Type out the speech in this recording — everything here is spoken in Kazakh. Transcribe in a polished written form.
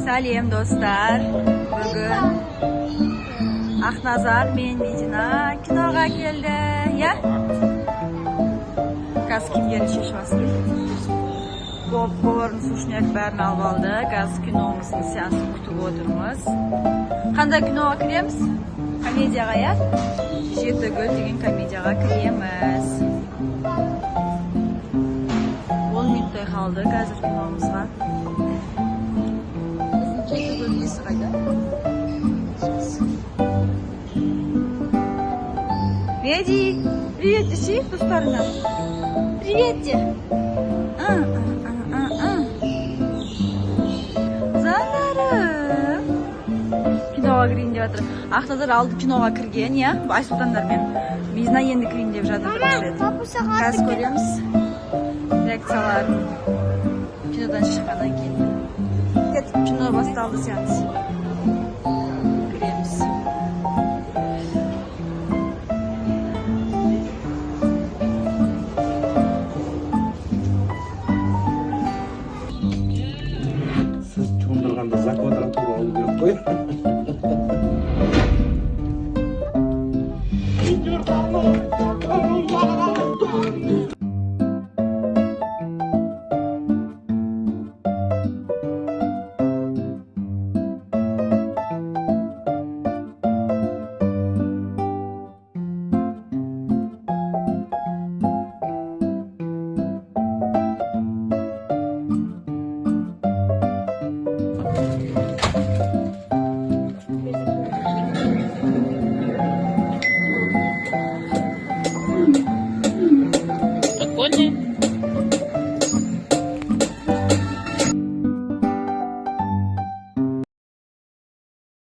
Сәлем достар. Бүгін Ақназар мен Медина киноға келді. Я? Қазір киімдерін шешіп алсын. Попкорн, сушняк бәрін алып алды. Қазір киномыздың сеансын күтіп отырмыз. Қандай киноға кіреміз? Комедияға, я? Жетігүл деген комедияға кіреміз. 10 минуттай қалды қазір киномызға. Жетігүл несі қайда? Меди, привет деші достарына. Привет де. Занарым. Киноға кірейін деп жатыр. Ақназар алды киноға кірген, я? Айсұлтандармен. Медина енді кірейін деп жатыр. Қазір көреміз реакцияларын кинодан шыққаннан кейін. Кетіп, кино басталды сеанс. Кіреміз. Сіз туындырғанда за квадратура алу керек қой.